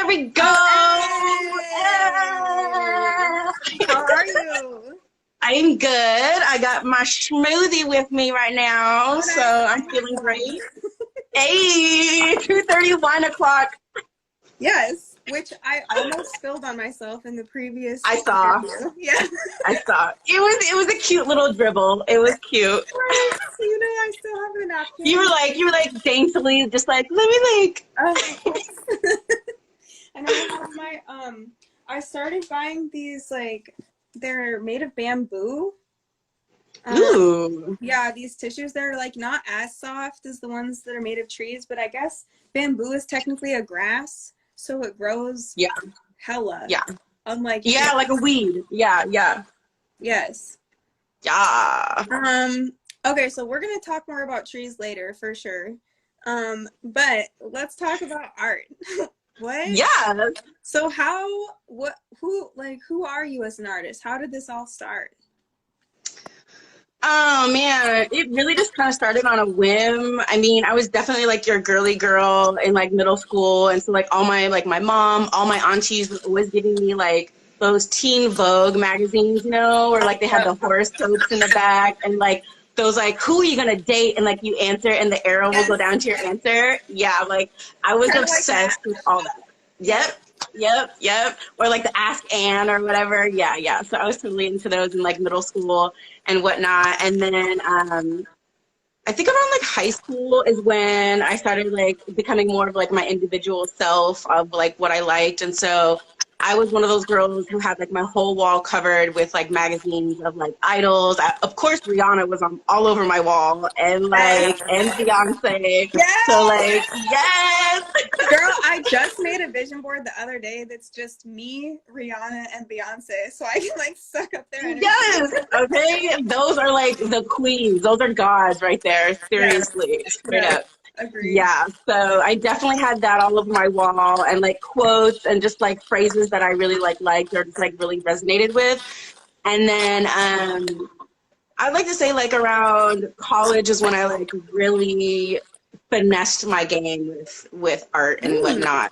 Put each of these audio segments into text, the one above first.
There we go. How are you? I'm good. I got my smoothie with me right now, so I'm feeling great. Hey, 2:31 o'clock. Yes, which I almost spilled on myself in the previous. I saw. interview. Yeah, I saw. It was a cute little dribble. It was cute. right. You know, I still have the napkin. You were like daintily, just like, let me like. And I have my I started buying these, like, they're made of bamboo. Ooh. Yeah, these tissues, they're like not as soft as the ones that are made of trees, but I guess bamboo is technically a grass, so it grows hella. Yeah. Unlike like a weed. Yeah. Yes. Yeah. Okay, so we're gonna talk more about trees later for sure. But let's talk about art. What? Yeah. So who are you as an artist? How did this all start? Oh man, it really just kind of started on a whim. I mean, I was definitely like your girly girl in like middle school, and so like my mom, all my aunties was always giving me like those Teen Vogue magazines, you know, where like they had the horoscopes in the back and like those like who are you gonna date, and like you answer and the arrow will go down to your answer. Yeah, like I was obsessed with all that. Yep. Or like the Ask Anne or whatever. Yeah. So I was totally into those in like middle school and whatnot. And then I think around like high school is when I started like becoming more of like my individual self of like what I liked. And so I was one of those girls who had like my whole wall covered with like magazines of like idols. Of course, Rihanna was all over my wall, and like and Beyonce. Yes! So like yes. Girl, I just made a vision board the other day that's just me, Rihanna, and Beyonce, so I can like suck up their energy. Yes. Okay. Those are like the queens. Those are gods right there. Seriously. Straight up. Agreed. Yeah, so I definitely had that all over my wall, and like quotes and just like phrases that I really liked or just like really resonated with. And then I'd like to say like around college is when I like really finessed my game with art and whatnot.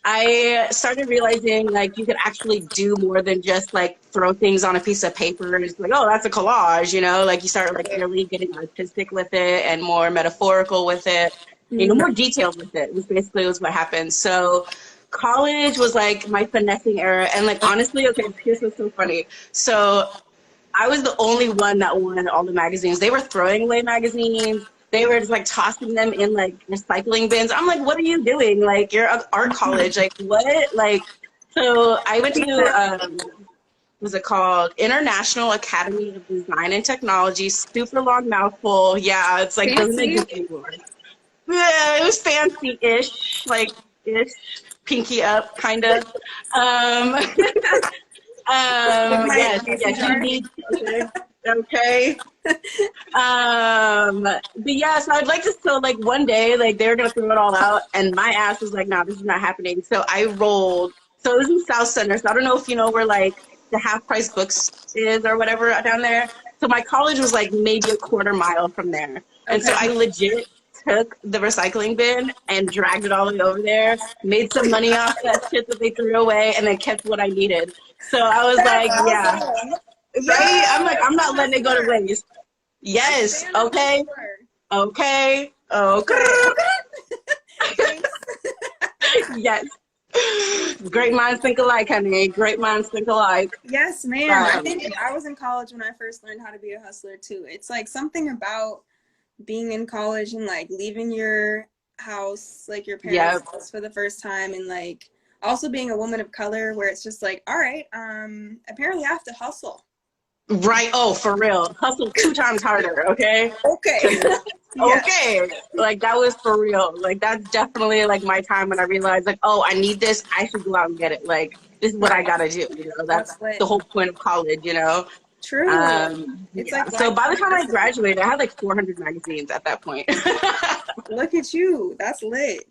I started realizing like you could actually do more than just like throw things on a piece of paper and it's like, oh, that's a collage, you know? Like you start like really getting artistic with it and more metaphorical with it, you know, more detailed with it, which basically was what happened. So college was like my finessing era, and like honestly, okay, here's what's so funny. So I was the only one that won all the magazines. They were throwing away magazines. They were just like tossing them in like recycling bins. I'm like, what are you doing? Like, you're at art college. Like, what? Like, so I went to, what's it called? International Academy of Design and Technology. Super long mouthful. Yeah, it's like, doesn't exist anymore. Yeah, it was fancy-ish, like, ish, pinky up, kind of. Yes, you need, okay. But yeah, so I'd like to, so like one day, like they were going to throw it all out and my ass was like, nah, this is not happening. So I rolled, so it was in South Center. So I don't know if you know where like the Half Price Books is or whatever down there. So my college was like maybe a quarter mile from there. And so I legit took the recycling bin and dragged it all the way over there, made some money off that shit that they threw away, and then kept what I needed. So I was like, right? I'm like, I'm not letting it go to waste. Yes, okay. Yes. Great minds think alike, honey. Great minds think alike. Yes, ma'am. I think I was in college when I first learned how to be a hustler, too. It's like something about being in college and like leaving your house, like your parents' house for the first time, and like also being a woman of color where it's just like, all right, apparently I have to hustle. Right. Oh, for real. Hustle 2 times harder. Okay. Okay. Like that was for real. Like that's definitely like my time when I realized like, oh, I need this. I should go out and get it. Like this is what I gotta do. You know, that's the whole point of college. You know. True. It's like so by the time I graduated, I had like 400 magazines at that point. Look at you. That's lit.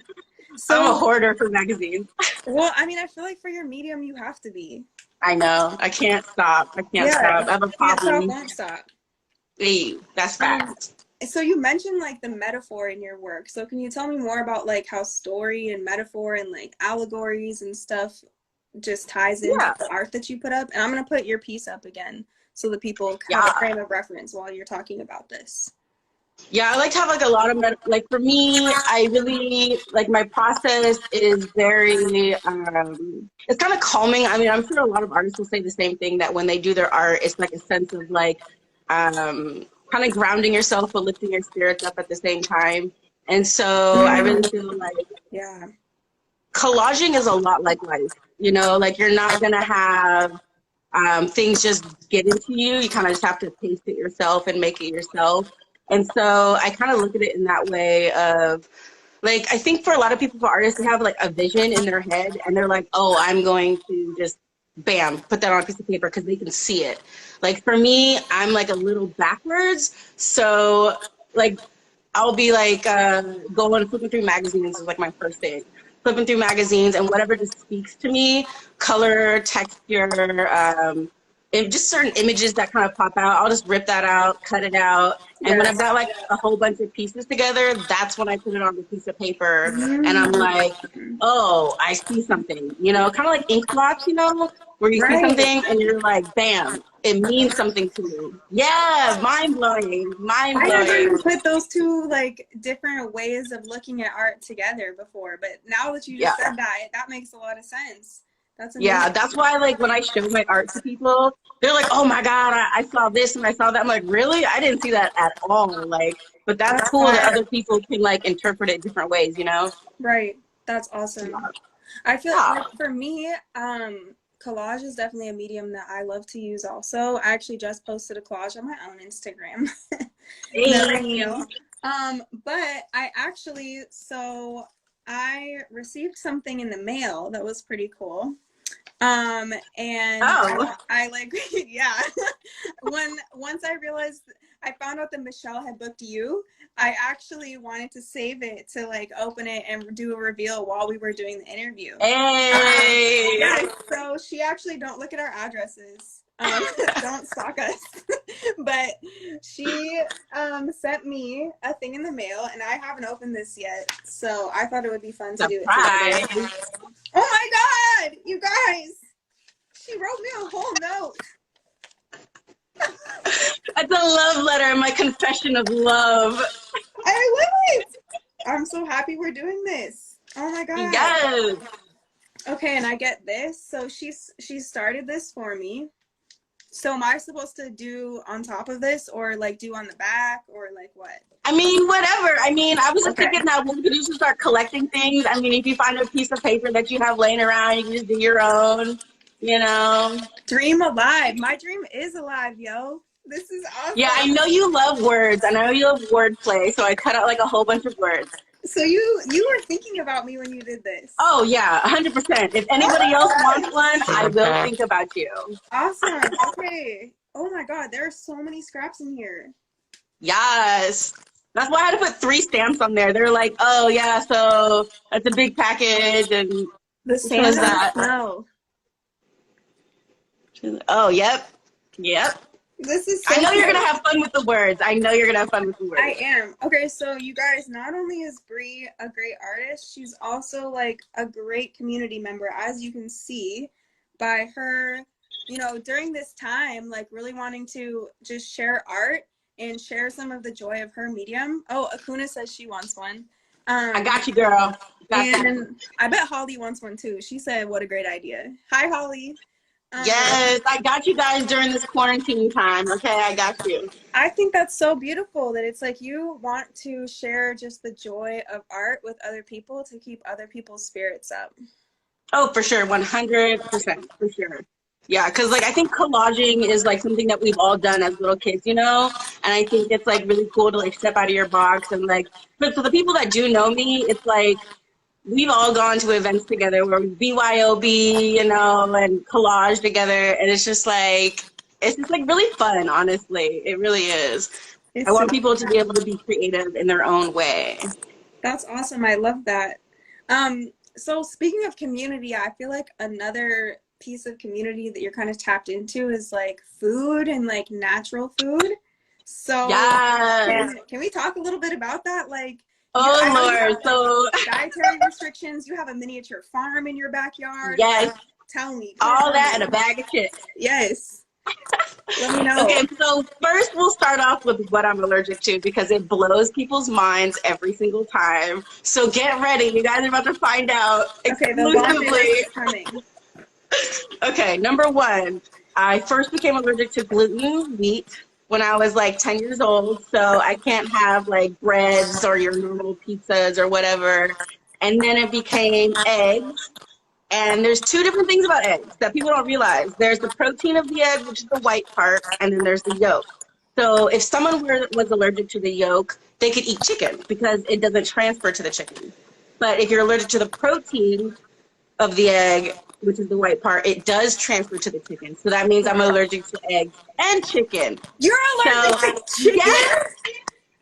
So, I'm a hoarder for magazines. Well, I mean, I feel like for your medium, you have to be. I know. I can't stop. I can't stop. I have a problem. Won't stop. Hey, that's fact. So you mentioned like the metaphor in your work. So can you tell me more about like how story and metaphor and like allegories and stuff just ties into Yeah. the art that you put up? And I'm gonna put your piece up again so that people have a Yeah. frame of reference while you're talking about this. Yeah, I like to have like a lot of like for me, I really like my process is very it's kind of calming. I mean, I'm sure a lot of artists will say the same thing that when they do their art, it's like a sense of like kind of grounding yourself but lifting your spirits up at the same time. And so I really feel like Yeah. collaging is a lot like life. You know, like you're not gonna have things just get into you. You kind of just have to taste it yourself and make it yourself. And so I kind of look at it in that way of like, I think for a lot of people, for artists, they have like a vision in their head and they're like, oh, I'm going to just bam, put that on a piece of paper because they can see it. Like for me, I'm like a little backwards. So like I'll be like going flipping through magazines is like my first thing. Flipping through magazines and whatever just speaks to me, color, texture, just certain images that kind of pop out. I'll just rip that out, cut it out, and when I've Yes. got like a whole bunch of pieces together, that's when I put it on the piece of paper, and I'm Mm. like, oh, I see something. You know, kind of like ink blots. You know, where you see Right. something and you're like, bam, it means something to me. Yeah, mind blowing, mind I never blowing. even put those two like different ways of looking at art together before, but now that you Yeah. just said that, that makes a lot of sense. That's Yeah, amazing. that's why, like, when I show my art to people, they're like, oh my God, I saw this and I saw that. I'm like, really? I didn't see that at all. Like, but that's That's cool that other fire. people can, like, interpret it different ways, you know? Right. That's awesome. I feel Yeah. like for me, collage is definitely a medium that I love to use also. I actually just posted a collage on my own Instagram. No big Hey. deal. But I actually, so I received something in the mail that was pretty cool. And Oh. I like, yeah. Once I realized, I found out that Michelle had booked you, I actually wanted to save it to like open it and do a reveal while we were doing the interview. Hey. Yes, so she actually, don't look at our addresses. Don't stalk us. But she sent me a thing in the mail, and I haven't opened this yet. So I thought it would be fun to do it together. Surprise. Oh my God, you guys! She wrote me a whole note. That's a love letter, my confession of love. I love it. I'm so happy we're doing this. Oh my God. Yes. Okay, and I get this. So she started this for me. So am I supposed to do on top of this, or like do on the back, or like what? I mean, whatever. I mean, I was just Okay. thinking that we could just start collecting things. I mean, if you find a piece of paper that you have laying around, you can just do your own, you know? Dream alive. My dream is alive, yo. This is Yeah, I awesome. know you love words. I know you love wordplay, so I cut out like a whole bunch of words. So you were thinking about me when you did this. Oh, yeah, 100%. If Oh anybody else my wants God. one, I will think about you. Awesome. Okay. Oh my God, there are so many scraps in here. Yes. That's why I had to put 3 stamps on there. They're like, oh, yeah, so that's a big package, and The which one sand is and the that? snow. Oh, yep. Yep. This is I so know you're cute. going to have fun with the words. I know you're going to have fun with the I words. am. Okay, so you guys, not only is Bree a great artist, she's also like a great community member, as you can see by her, during this time, like really wanting to just share art and share some of the joy of her medium. Oh, Akuna says she wants one. I Um, got you, girl. Got you. and I bet Holly wants one too. She said, what a great idea. Hi, Holly. Yes, I got you guys during this quarantine time. Okay, I got you. I think that's so beautiful that it's like you want to share just the joy of art with other people to keep other people's spirits up. Oh, for sure, 100%, for sure. Yeah, because like I think collaging is like something that we've all done as little kids, you know? And I think it's like really cool to like step out of your box and like, but for the people that do know me, it's like we've all gone to events together where we BYOB, you know, and collage together, and it's just like really fun, honestly. It really is. I It's want super, people to be able to be creative in their own way. that's awesome. I love that. So speaking of community, I feel like another piece of community that you're kind of tapped into is like food and like natural food. So Yes. can we talk a little bit about that? Like, Oh I know you Lord. have So dietary restrictions. You have a miniature farm in your backyard. yes, Like, tell me. all that and a bag of chips. Yes. Let me know. Okay, so first we'll start off with what I'm allergic to because it blows people's minds every single time. So get ready. You guys are about to find out Okay, the laundry list exclusively. is coming. Okay, number one, I first became allergic to gluten, wheat, when I was like 10 years old. So I can't have like breads or your normal pizzas or whatever. And then it became eggs. And there's two different things about eggs that people don't realize. There's the protein of the egg, which is the white part, and then there's the yolk. So if someone was allergic to the yolk, they could eat chicken because it doesn't transfer to the chicken. But if you're allergic to the protein of the egg, which is the white part, it does transfer to the chicken. So that means I'm allergic to eggs and chicken. You're allergic So to chicken? yes,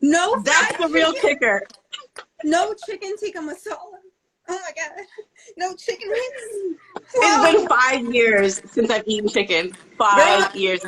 No that's fried the real chicken? kicker. No chicken tikka masala? Oh my god. No chicken wings? It's been 5 years since I've eaten chicken. 5 years.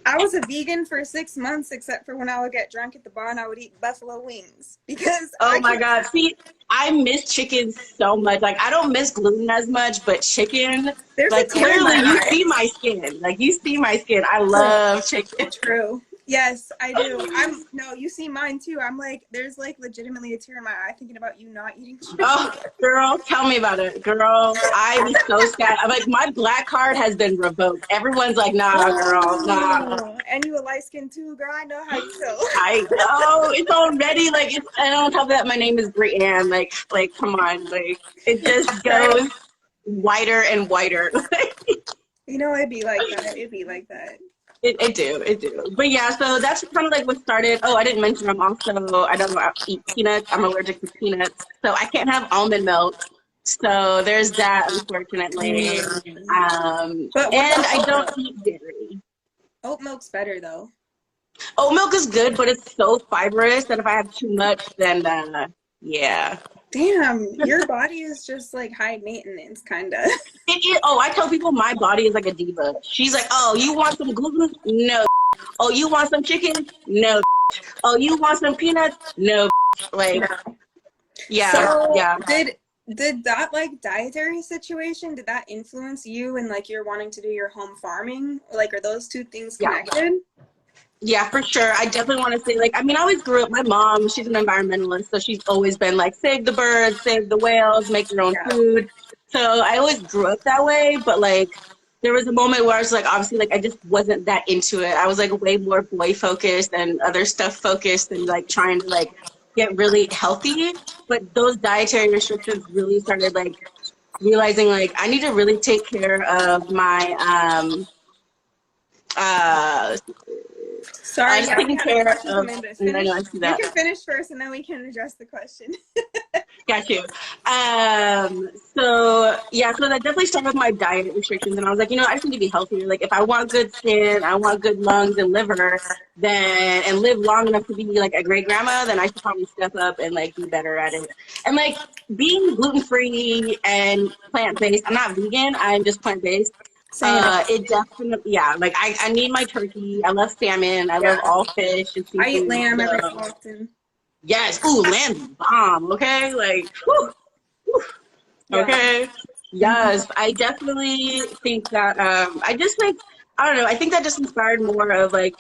I was a vegan for 6 months, except for when I would get drunk at the bar and I would eat buffalo wings because Oh my God. See, I miss chicken so much. Like, I don't miss gluten as much, but chicken, There's like, a tear in my clearly you eye. see my skin. Like, you see my skin. I love chicken. True. Yes, I do. No, you see mine too. I'm like, there's like legitimately a tear in my eye thinking about you not eating chicken. Oh, girl, tell me about it. Girl, I be so sad. I'm like, my black card has been revoked. Everyone's like, nah, girl, nah. Oh, and you a light skin too, girl. I know how you feel. I know it's already like it's, and on top of that, my name is Brianne. Like, come on, like it just goes whiter and whiter. You know, it'd be like that. It'd be like that. It do. But yeah, so that's kind of like what started. Oh, I didn't mention I don't eat peanuts. I'm allergic to peanuts, so I can't have almond milk. So there's that, unfortunately. But And I don't eat dairy. Oat milk's better though. Oat milk is good, but it's so fibrous that if I have too much, then yeah. Damn, your body is just like high maintenance, kind of. Oh, I tell people my body is like a diva. She's like, oh, you want some gluten? No. Oh, you want some chicken? No. Oh, you want some peanuts? No. Like, yeah, So, yeah. did that like dietary situation, did that influence you in like you're wanting to do your home farming? Like, are those two things connected? Yeah, for sure. I definitely want to say, like, I mean, I always grew up, my mom, she's an environmentalist, so she's always been like, save the birds, save the whales, make your own food. So I always grew up that way, but like, there was a moment where I was like, obviously, like, I just wasn't that into it. I was like way more boy focused and other stuff focused and like trying to like get really healthy. But those dietary restrictions really started like realizing like I need to really take care of my, Sorry, I'm taking care of, I know, I see that. You can finish first and then we can address the question. Got you. So yeah, so that definitely started with my diet restrictions, and I was like, you know, I just need to be healthier. Like, if I want good skin, I want good lungs and liver, then and live long enough to be like a great grandma, then I should probably step up and like be better at it. And like being gluten free and plant based, I'm not vegan. I'm just plant based. It definitely, yeah. Like I need my turkey. I love salmon. I love all fish and seafood. I eat lamb every so often. Yes. Ooh, lamb bomb. Okay. Like, whew, whew. Okay. Yes. I definitely think that, I just like, I don't know. I think that just inspired more of like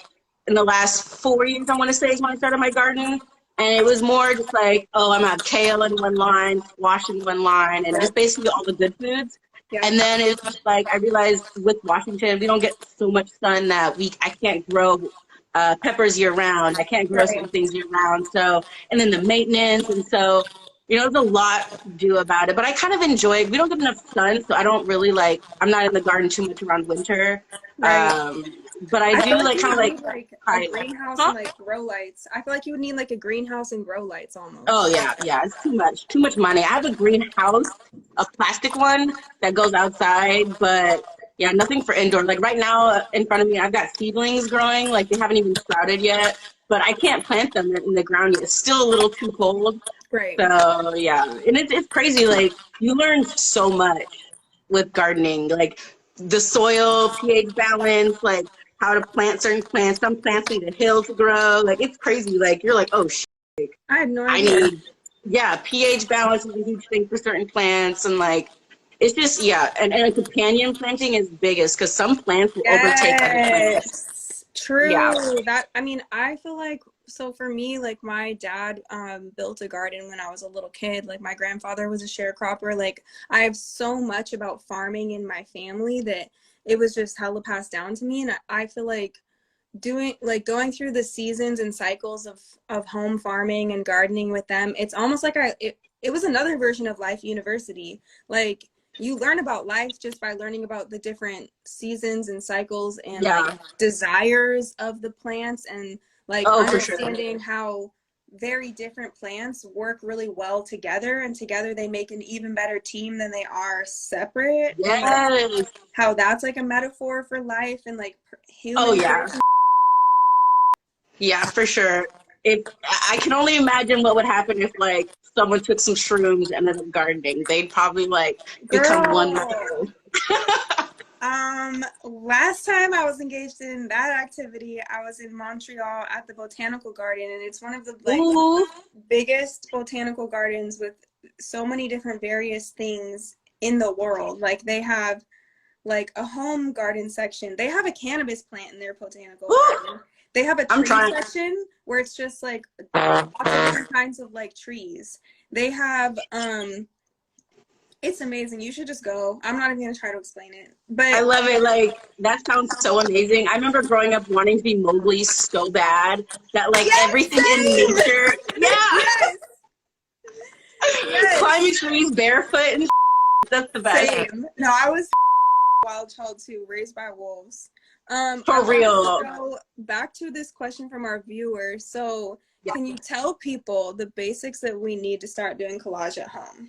in the last 4 years, I want to say is when I started my garden. And it was more just like, oh, I'm at kale in one line, squash in one line, and just basically all the good foods. And then it's just like, I realized with Washington, we don't get so much sun that I can't grow peppers year round. I can't grow some things year round. So, and then the maintenance. And so, you know, there's a lot to do about it. But I kind of enjoy, we don't get enough sun. So I don't really like, I'm not in the garden too much around winter. But I do like kind of like a greenhouse and like grow lights. I feel like you would need like a greenhouse and grow lights almost. Oh yeah, it's too much money. I have a greenhouse, a plastic one that goes outside, but yeah, nothing for indoor. Like right now in front of me, I've got seedlings growing. Like they haven't even sprouted yet, but I can't plant them in the ground yet. It's still a little too cold. Right. So yeah, and it's crazy. Like you learn so much with gardening, like the soil pH balance, like how to plant certain plants. Some plants need a hill to grow. Like, it's crazy. Like, you're like, oh, shit. I had no I idea. need, yeah, pH balance is a huge thing for certain plants. And, like, it's just, yeah. And companion planting is biggest because some plants will overtake other plants. Yes, Yeah. true. That, I mean, I feel like, so for me, like my dad built a garden when I was a little kid. Like my grandfather was a sharecropper. Like I have so much about farming in my family that it was just hella passed down to me. And I feel like going through the seasons and cycles of home farming and gardening with them, it's almost like it was another version of life university. Like you learn about life just by learning about the different seasons and cycles and like Yeah. desires of the plants, and like Oh, for sure. understanding how very different plants work really well together, and together they make an even better team than they are separate. And like Yes. how that's like a metaphor for life and like Oh, human yeah. Yeah, for sure. If I can only imagine what would happen if like someone took some shrooms and ended up gardening. They'd probably like become one with the girl. earth. Last time I was engaged in that activity, I was in Montreal at the botanical garden, and it's one of the like Ooh. biggest botanical gardens with so many different various things in the world. Like they have like a home garden section. They have a cannabis plant in their botanical garden. They have a I'm tree trying. section where it's just like lots of different kinds of like trees. They have it's amazing. You should just go. I'm not even gonna try to explain it. I But love it. Like, that sounds so amazing. I remember growing up wanting to be Mowgli so bad that like yes, everything in same. nature, yeah, Yes, yes, climbing trees barefoot and that's the best. same. No, I was a wild child too, raised by wolves. I For wanted real. to go back to this question from our viewers. So, Yeah. can you tell people the basics that we need to start doing collage at home?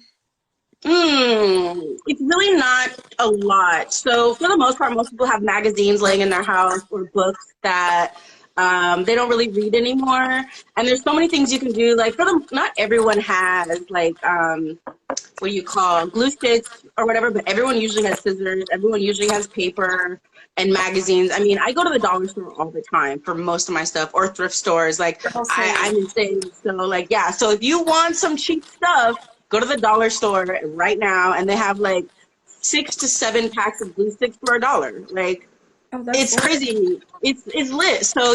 It's really not a lot. So for the most part, most people have magazines laying in their house or books that they don't really read anymore. And there's so many things you can do. Like for them, not everyone has like what do you call glue sticks or whatever, but everyone usually has scissors. Everyone usually has paper and magazines. I mean, I go to the dollar store all the time for most of my stuff, or thrift stores. Like Girl, same. I'm insane. So like, yeah. So if you want some cheap stuff, go to the dollar store right now, and they have like 6 to 7 packs of glue sticks for $1. Like, Oh, that's it's lit. crazy. It's lit. So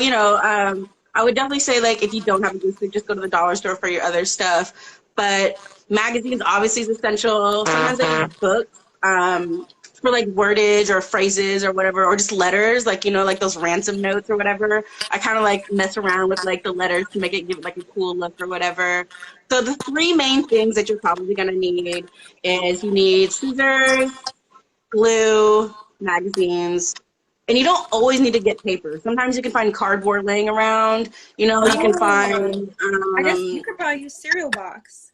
I would definitely say like if you don't have a glue stick, just go to the dollar store for your other stuff. But magazines obviously is essential. Sometimes I use books for like wordage or phrases or whatever, or just letters, like like those ransom notes or whatever. I kind of like mess around with like the letters to make it give it like a cool look or whatever. So the three main things that you're probably gonna need is you need scissors, glue, magazines, and you don't always need to get paper. Sometimes you can find cardboard laying around. You can Oh, find I guess you could probably use cereal box.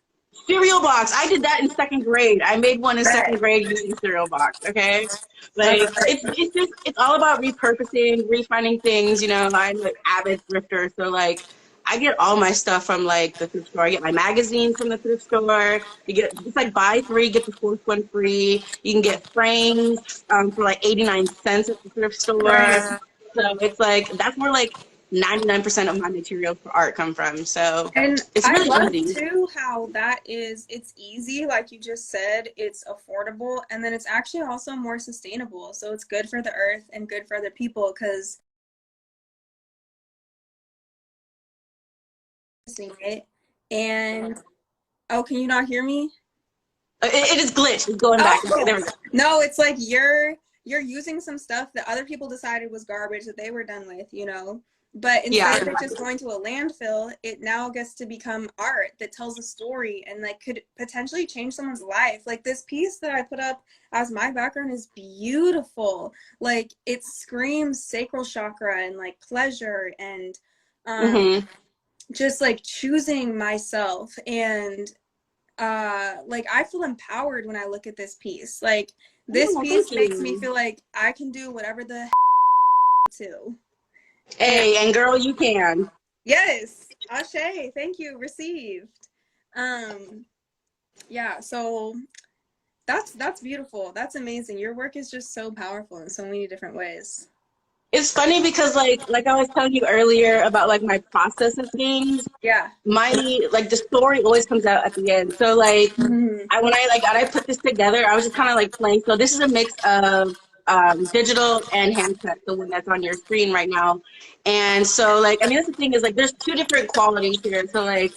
cereal box. I did that in second grade. I made one in second Bet. grade using cereal box. Okay, That's like it's all about repurposing, refining things. I'm an avid thrifter, so like I get all my stuff from like the thrift store. I get my magazines from the thrift store. It's like buy three get the fourth one free. You can get frames for like 89 cents at the thrift store. right. So it's like that's where like 99% of my materials for art come from. So And it's I really love easy. too how it's easy, like you just said, it's affordable, and then it's actually also more sustainable. So it's good for the earth and good for other people because it. And oh, can you not hear me? It is glitched. It's going back. Okay, Oh, there we go. no, it's like you're using some stuff that other people decided was garbage that they were done with. But instead of Yeah. it just going to a landfill, it now gets to become art that tells a story and like could potentially change someone's life. Like this piece that I put up as my background is beautiful. Like it screams sacral chakra and like pleasure and Mm-hmm. just like choosing myself, and like I feel empowered when I look at this piece. Like this Oh, thank piece makes me you. feel like I can do whatever the to. And Hey, and girl, you can. yes, Ashe, thank you, received. Um, yeah, so that's beautiful. That's amazing. Your work is just so powerful in so many different ways. It's funny because like I was telling you earlier about like my process of things, Yeah. my like the story always comes out at the end. So like Mhm. when I put this together, I was just kind of like playing. So this is a mix of digital and hand cut, the one that's on your screen right now. And so like I mean that's the thing is like there's two different qualities here. So like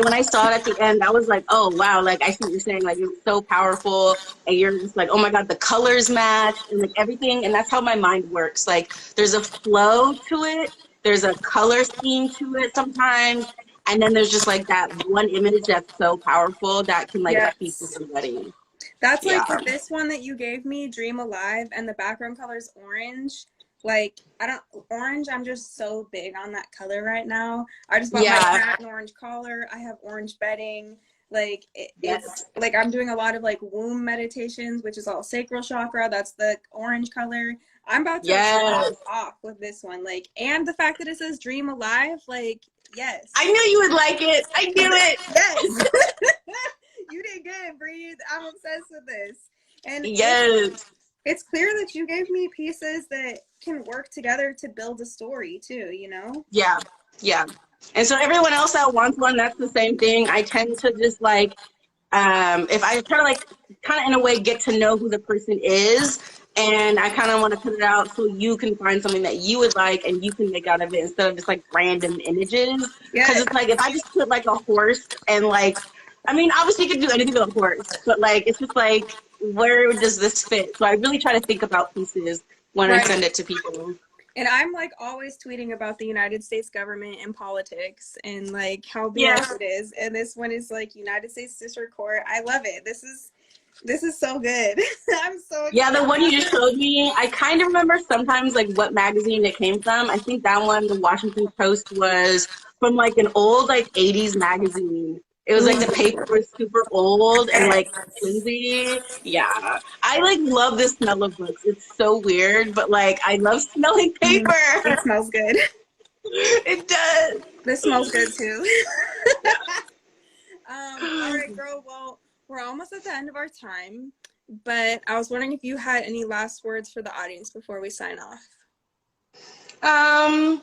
when I saw it at the end, I was like, oh wow, like I see what you're saying, like it's so powerful, and you're just like, oh my god, the colors match and like everything, and that's how my mind works. Like there's a flow to it, there's a color scheme to it sometimes, and then there's just like that one image that's so powerful that can like speak to Yes. somebody. That's Yeah. like for this one that you gave me, Dream Alive, and the background color is orange. Like, I don't, orange, I'm just so big on that color right now. I just bought my Yeah. cat an orange collar. I have orange bedding. Like, it's Yes. like I'm doing a lot of like womb meditations, which is all sacral chakra. That's the orange color. I'm about to pop Yes. off with this one. Like, and the fact that it says Dream Alive, like, I yes. knew you would like it. I knew it. Yes. You did good, Breathe. I'm obsessed with this. And Yes. it's clear that you gave me pieces that can work together to build a story too, you know? Yeah. Yeah. And so everyone else that wants one, that's the same thing. I tend to just like if I try to like kind of in a way get to know who the person is, and I kind of want to put it out so you can find something that you would like and you can make out of it instead of just like random images. Because Yes. it's like if I just put like a horse and like, I mean, obviously you can do anything with a horse, but like it's just like where does this fit? So I really try to think about pieces when I Right. send it to people. And I'm like always tweeting about the United States government and politics and like how Yeah. BS it is. And this one is like United States District Court. I love it. This is so good. I'm so Yeah, the excited. one you just showed me, I kind of remember sometimes like what magazine it came from. I think that one, the Washington Post, was from like an old like 80s magazine. It was like the Ooh, paper was super old and like yes. flimsy. Yeah. I like love the smell of books. It's so weird, but like I love smelling Mm, paper. it smells good. It does. This smells good too. All Yeah. right, girl. Well, we're almost at the end of our time, but I was wondering if you had any last words for the audience before we sign off. Um,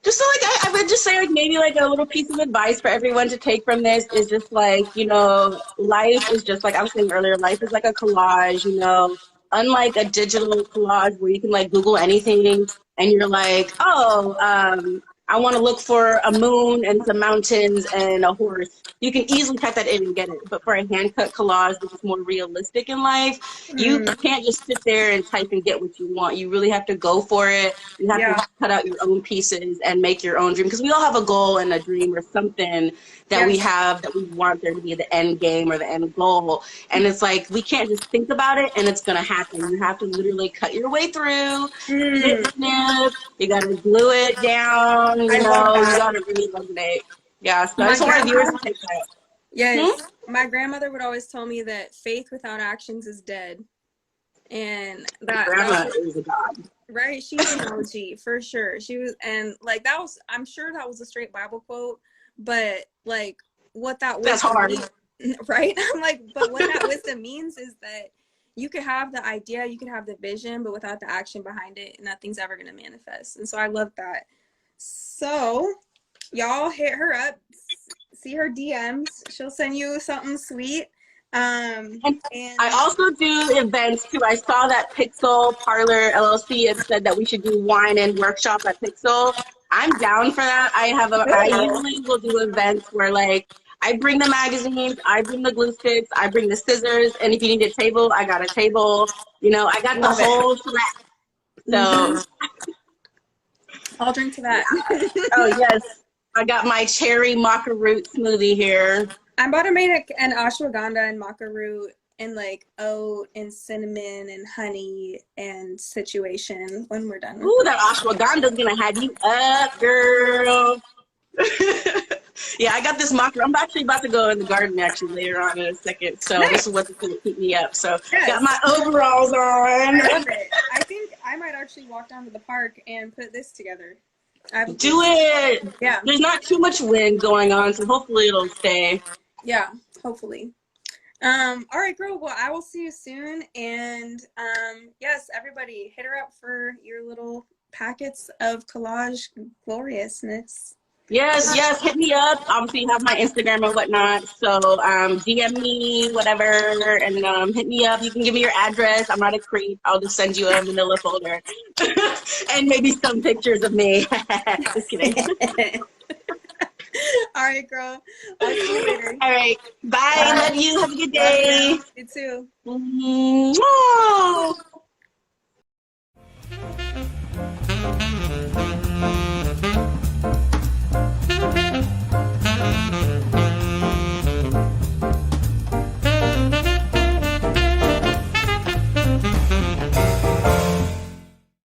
just so like I would just say like maybe like a little piece of advice for everyone to take from this is just like, you know, life is just like I was saying earlier, life is like a collage, you know, unlike a digital collage where you can like Google anything and you're like, oh, I want to look for a moon and some mountains and a horse. You can easily type that in and get it. But for a hand cut collage, which is more realistic in life, you Mm, can't just sit there and type and get what you want. You really have to go for it. You have to yeah. cut out your own pieces and make your own dream because we all have a goal and a dream or something that we Yes. have that we want there to be the end game or the end goal. And it's like we can't just think about it and it's going to happen. You have to literally cut your way through, snip, Mm, snip. You got to glue it down, you I love know, you that. got to really resonate. Yeah, so I My just want our viewers grandma. to take that. Hmm? Yes. My grandmother would always tell me that faith without actions is dead, and My that grandma was is a god. right. She's an OG for sure. She was, and like that was. I'm sure that was a straight Bible quote, but like what that That's wisdom hard. means, right? I'm like, but what that wisdom means is that you could have the idea, you could have the vision, but without the action behind it, nothing's ever gonna manifest. And so I love that. So y'all hit her up, see her DMs. She'll send you something sweet. And I And also do events too. I saw that Pixel Parlor LLC had said that we should do wine and workshop at Pixel. I'm down for that. I oh, usually will do events where like I bring the magazines, I bring the glue sticks, I bring the scissors, and if you need a table, I got a table. You know, I got the love it. whole threat. So Mm-hmm. I'll drink to that. yeah. Oh yes. I got my cherry maca root smoothie here. I'm about to make an ashwagandha and maca root and like oat and cinnamon and honey and situation when we're done with Ooh, this. that ashwagandha's gonna have you up, girl. Yeah, I got this mocker. I'm actually about to go in the garden actually later on in a second. So this is Nice. what's going to keep me up. So got Yes. my overalls on. I love it. I think I might actually walk down to the park and put this together. Do it. Yeah. There's not too much wind going on, so hopefully it'll stay. Yeah. Hopefully. All right, girl. Well, I will see you soon. And yes, everybody hit her up for your little packets of collage gloriousness. Yes, yes, hit me up. Obviously, you have my Instagram and whatnot. So DM me, whatever, and hit me up. You can give me your address. I'm not a creep. I'll just send you a manila folder. And maybe some pictures of me. Just kidding. All right, girl. I'll see you later. All right. Bye. Bye. Love you. Have a good day. You too. Mwah.